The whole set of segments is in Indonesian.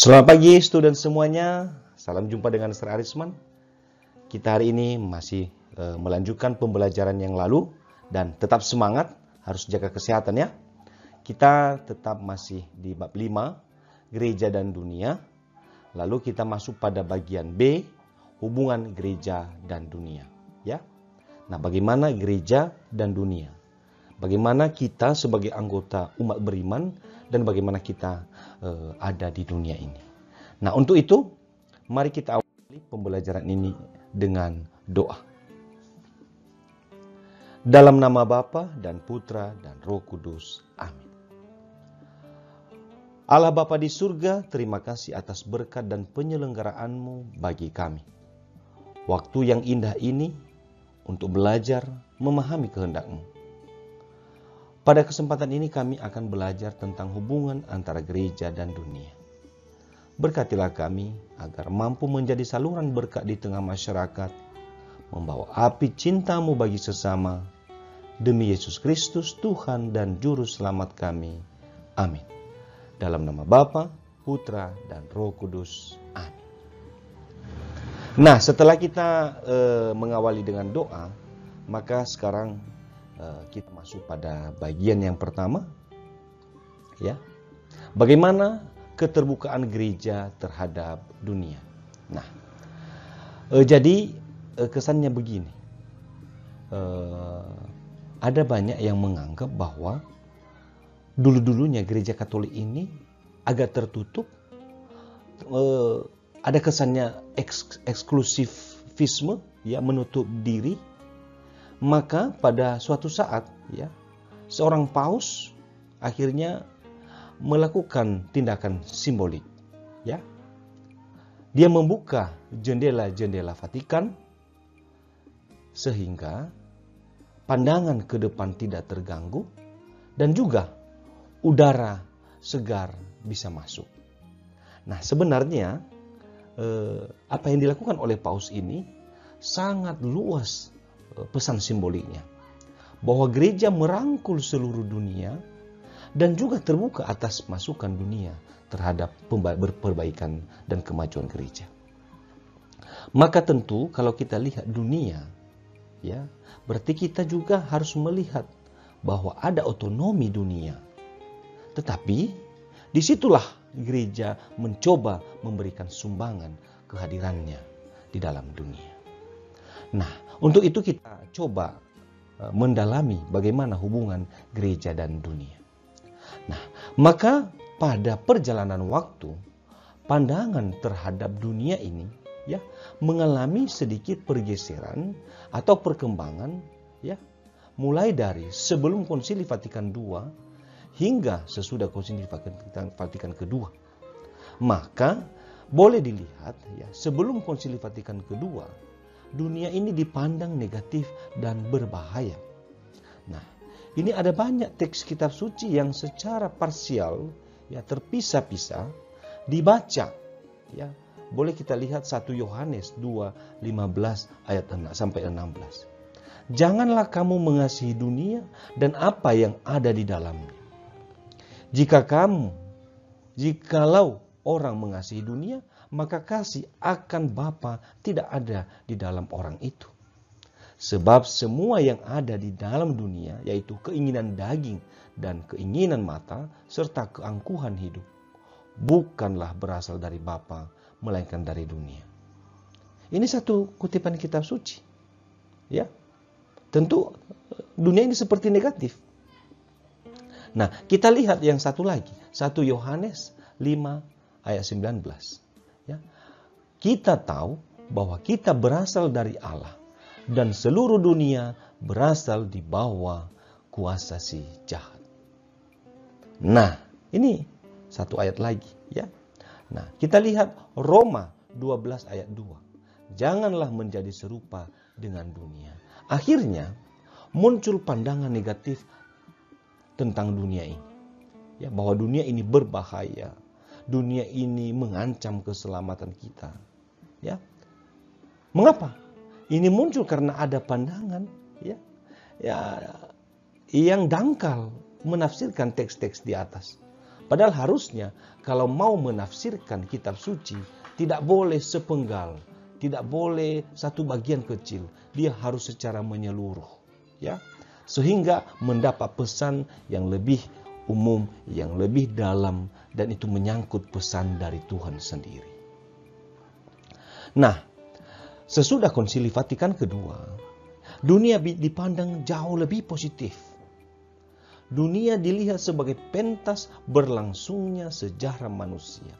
Selamat pagi student semuanya, salam jumpa dengan Mr. Arisman. Kita hari ini masih melanjutkan pembelajaran yang lalu dan tetap semangat, harus jaga kesehatan ya. Kita tetap masih di bab 5, gereja dan dunia. Lalu kita masuk pada bagian B, hubungan gereja dan dunia ya. Nah, bagaimana gereja dan dunia? Bagaimana kita sebagai anggota umat beriman dan bagaimana kita ada di dunia ini. Nah, untuk itu, mari kita awali pembelajaran ini dengan doa. Dalam nama Bapa dan Putra dan Roh Kudus. Amin. Allah Bapa di surga, terima kasih atas berkat dan penyelenggaraanmu bagi kami. Waktu yang indah ini untuk belajar memahami kehendak-Mu. Pada kesempatan ini kami akan belajar tentang hubungan antara gereja dan dunia. Berkatilah kami agar mampu menjadi saluran berkat di tengah masyarakat, membawa api cinta-Mu bagi sesama, demi Yesus Kristus Tuhan dan Juru Selamat kami. Amin. Dalam nama Bapa, Putra, dan Roh Kudus. Amin. Nah, setelah kita mengawali dengan doa, maka sekarang kita masuk pada bagian yang pertama, ya. Bagaimana keterbukaan gereja terhadap dunia. Nah, jadi kesannya begini. Ada banyak yang menganggap bahwa dulu-dulunya gereja Katolik ini agak tertutup. Ada kesannya eksklusifisme, ya, menutup diri. Maka pada suatu saat, ya, seorang paus akhirnya melakukan tindakan simbolik, ya. Dia membuka jendela-jendela Vatikan sehingga pandangan ke depan tidak terganggu dan juga udara segar bisa masuk. Nah, sebenarnya apa yang dilakukan oleh paus ini sangat luas pesan simboliknya, bahwa gereja merangkul seluruh dunia dan juga terbuka atas masukan dunia terhadap perbaikan dan kemajuan gereja. Maka tentu kalau kita lihat dunia, ya, berarti kita juga harus melihat bahwa ada otonomi dunia. Tetapi disitulah gereja mencoba memberikan sumbangan kehadirannya di dalam dunia. Nah, untuk itu kita coba mendalami bagaimana hubungan gereja dan dunia. Nah, maka pada perjalanan waktu, pandangan terhadap dunia ini, ya, mengalami sedikit pergeseran atau perkembangan, ya, mulai dari sebelum Konsili Vatikan II hingga sesudah Konsili Vatikan kedua. Maka boleh dilihat, ya, sebelum Konsili Vatikan kedua, dunia ini dipandang negatif dan berbahaya. Nah, ini ada banyak teks kitab suci yang secara parsial, ya, terpisah-pisah dibaca, ya. Boleh kita lihat 1 Yohanes 2:15 ayat 6 sampai 16. Janganlah kamu mengasihi dunia dan apa yang ada di dalamnya. Jikalau orang mengasihi dunia, maka kasih akan Bapa tidak ada di dalam orang itu. Sebab semua yang ada di dalam dunia, yaitu keinginan daging dan keinginan mata, serta keangkuhan hidup, bukanlah berasal dari Bapa, melainkan dari dunia. Ini satu kutipan kitab suci. Ya, tentu dunia ini seperti negatif. Nah, kita lihat yang satu lagi, 1 Yohanes 5 ayat 19. Ya, kita tahu bahwa kita berasal dari Allah dan seluruh dunia berasal di bawah kuasa si jahat. Nah, ini satu ayat lagi, ya. Nah, kita lihat Roma 12 ayat 2. Janganlah menjadi serupa dengan dunia. Akhirnya muncul pandangan negatif tentang dunia ini. Ya, bahwa dunia ini berbahaya. Dunia ini mengancam keselamatan kita. Ya. Mengapa? Ini muncul karena ada pandangan, ya, yang dangkal menafsirkan teks-teks di atas. Padahal harusnya kalau mau menafsirkan kitab suci, tidak boleh sepenggal, tidak boleh satu bagian kecil. Dia harus secara menyeluruh, ya. Sehingga mendapat pesan yang lebih umum, yang lebih dalam, dan itu menyangkut pesan dari Tuhan sendiri. Nah, sesudah Konsili Vatikan kedua, dunia dipandang jauh lebih positif. Dunia dilihat sebagai pentas berlangsungnya sejarah manusia.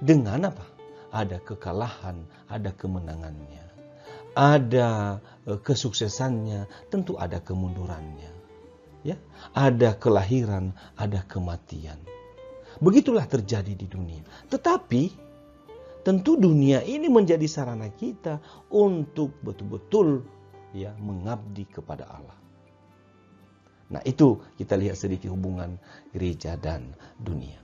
Dengan apa? Ada kekalahan, ada kemenangannya. Ada kesuksesannya, tentu ada kemundurannya. Ya, ada kelahiran, ada kematian. Begitulah terjadi di dunia. Tetapi tentu dunia ini menjadi sarana kita untuk betul-betul ya mengabdi kepada Allah. Nah, itu kita lihat sedikit hubungan gereja dan dunia.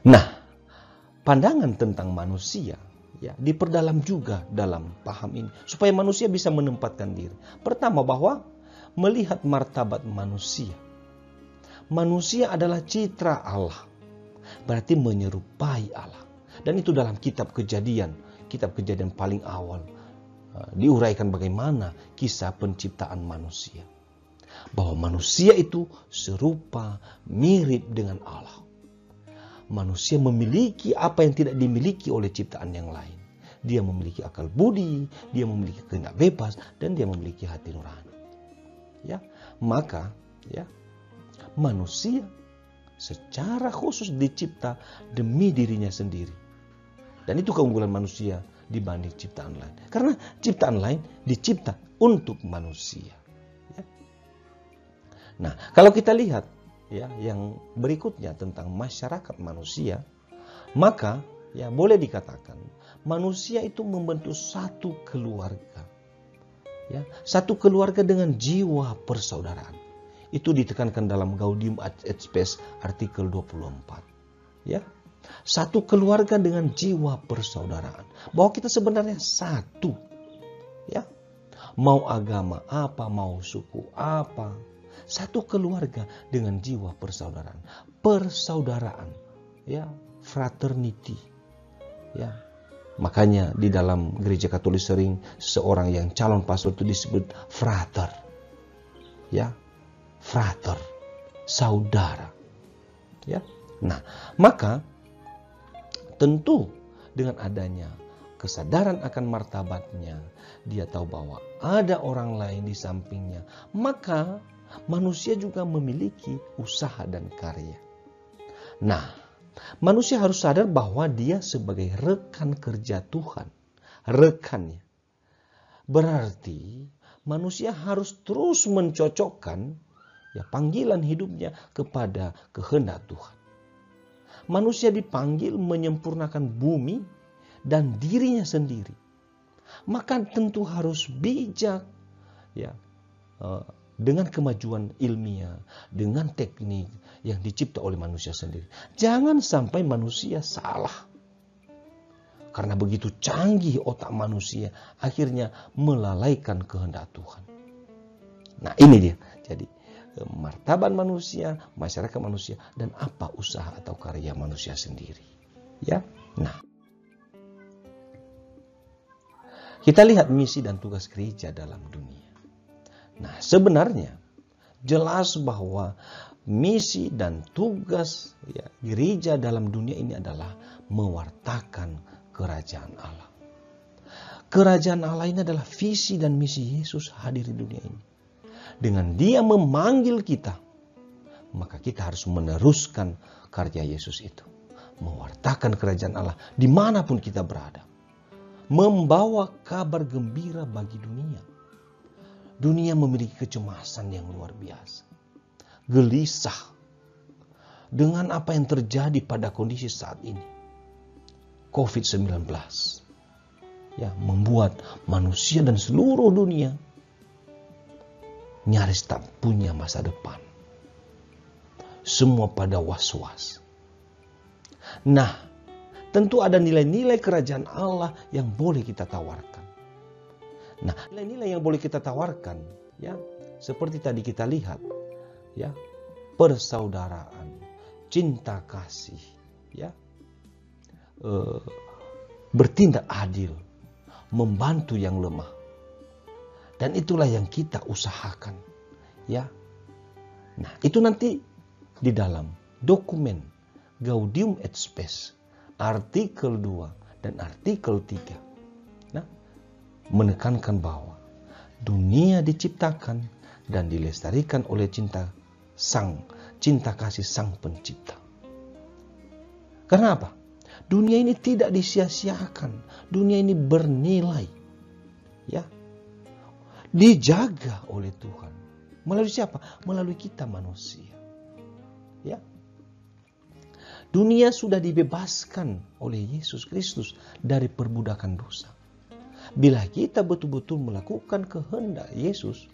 Nah, pandangan tentang manusia ya diperdalam juga dalam paham ini supaya manusia bisa menempatkan diri. Pertama, bahwa melihat martabat manusia. Manusia adalah citra Allah. Berarti menyerupai Allah. Dan itu dalam kitab Kejadian paling awal diuraikan bagaimana kisah penciptaan manusia. Bahwa manusia itu serupa, mirip dengan Allah. Manusia memiliki apa yang tidak dimiliki oleh ciptaan yang lain. Dia memiliki akal budi, dia memiliki kehendak bebas, dan dia memiliki hati nurani. Ya, maka ya manusia secara khusus dicipta demi dirinya sendiri. Dan itu keunggulan manusia dibanding ciptaan lain. Karena ciptaan lain dicipta untuk manusia. Ya. Nah, kalau kita lihat ya yang berikutnya tentang masyarakat manusia, maka ya boleh dikatakan manusia itu membentuk satu keluarga. Ya, satu keluarga dengan jiwa persaudaraan. Itu ditekankan dalam Gaudium et Spes artikel 24. Ya. Satu keluarga dengan jiwa persaudaraan. Bahwa kita sebenarnya satu. Ya. Mau agama apa, mau suku apa. Satu keluarga dengan jiwa persaudaraan. Persaudaraan. Ya, fraternity. Ya. Makanya di dalam gereja Katolik sering seorang yang calon pastor itu disebut frater. Ya. Frater, saudara. Ya. Nah, maka tentu dengan adanya kesadaran akan martabatnya, dia tahu bahwa ada orang lain di sampingnya. Maka manusia juga memiliki usaha dan karya. Nah, manusia harus sadar bahwa dia sebagai rekan kerja Tuhan. Rekannya. Berarti manusia harus terus mencocokkan ya panggilan hidupnya kepada kehendak Tuhan. Manusia dipanggil menyempurnakan bumi dan dirinya sendiri. Maka tentu harus bijak ya dengan kemajuan ilmiah, dengan teknik yang dicipta oleh manusia sendiri. Jangan sampai manusia salah. Karena begitu canggih otak manusia, akhirnya melalaikan kehendak Tuhan. Nah, ini dia. Jadi martabat manusia, masyarakat manusia, dan apa usaha atau karya manusia sendiri. Ya, nah, kita lihat misi dan tugas gereja dalam dunia. Nah, sebenarnya jelas bahwa misi dan tugas ya, gereja dalam dunia ini adalah mewartakan kerajaan Allah. Kerajaan Allah ini adalah visi dan misi Yesus hadir di dunia ini. Dengan dia memanggil kita, maka kita harus meneruskan karya Yesus itu. Mewartakan kerajaan Allah dimanapun kita berada. Membawa kabar gembira bagi dunia. Dunia memiliki kecemasan yang luar biasa. Gelisah dengan apa yang terjadi pada kondisi saat ini. COVID-19 ya, membuat manusia dan seluruh dunia nyaris tak punya masa depan. Semua pada was-was. Nah, tentu ada nilai-nilai kerajaan Allah yang boleh kita tawarkan. Nah, nilai-nilai yang boleh kita tawarkan, ya, seperti tadi kita lihat, ya, persaudaraan, cinta kasih, ya, bertindak adil, membantu yang lemah. Dan itulah yang kita usahakan, ya. Nah, itu nanti di dalam dokumen Gaudium et Spes, artikel 2 dan artikel 3. Nah, menekankan bahwa dunia diciptakan dan dilestarikan oleh cinta kasih Sang Pencipta. Karena apa? Dunia ini tidak disia-siakan. Dunia ini bernilai. Ya. Dijaga oleh Tuhan. Melalui siapa? Melalui kita manusia. Ya. Dunia sudah dibebaskan oleh Yesus Kristus dari perbudakan dosa. Bila kita betul-betul melakukan kehendak Yesus,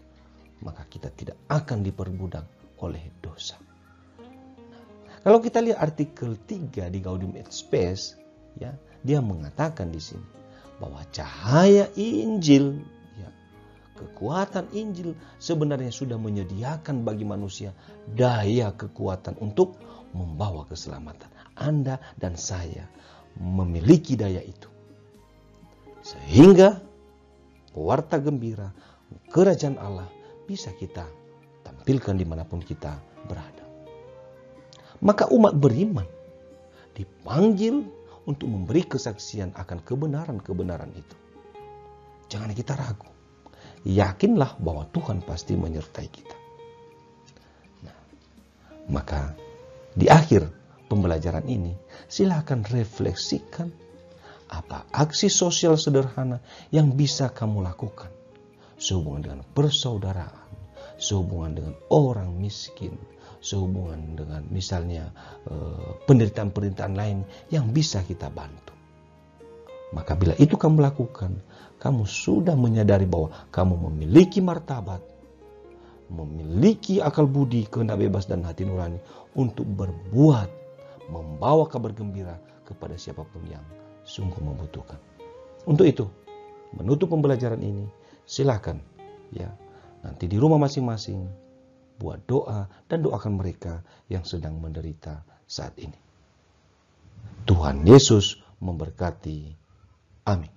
maka kita tidak akan diperbudak oleh dosa. Kalau kita lihat artikel 3 di Gaudium et Spes, ya, dia mengatakan di sini bahwa cahaya Injil, ya, kekuatan Injil sebenarnya sudah menyediakan bagi manusia daya kekuatan untuk membawa keselamatan. Anda dan saya memiliki daya itu. Sehingga warta gembira kerajaan Allah bisa kita tampilkan dimanapun kita berada. Maka umat beriman dipanggil untuk memberi kesaksian akan kebenaran-kebenaran itu. Jangan kita ragu. Yakinlah bahwa Tuhan pasti menyertai kita. Nah, maka di akhir pembelajaran ini, silakan refleksikan apa aksi sosial sederhana yang bisa kamu lakukan sehubungan dengan persaudaraan, sehubungan dengan orang miskin, sehubungan dengan misalnya penderitaan-penderitaan lain yang bisa kita bantu. Maka bila itu kamu lakukan, kamu sudah menyadari bahwa kamu memiliki martabat, memiliki akal budi, kehendak bebas dan hati nurani untuk berbuat, membawa kabar gembira kepada siapapun yang sungguh membutuhkan. Untuk itu, menutup pembelajaran ini, silakan ya, nanti di rumah masing-masing buat doa dan doakan mereka yang sedang menderita saat ini. Tuhan Yesus memberkati. Amin.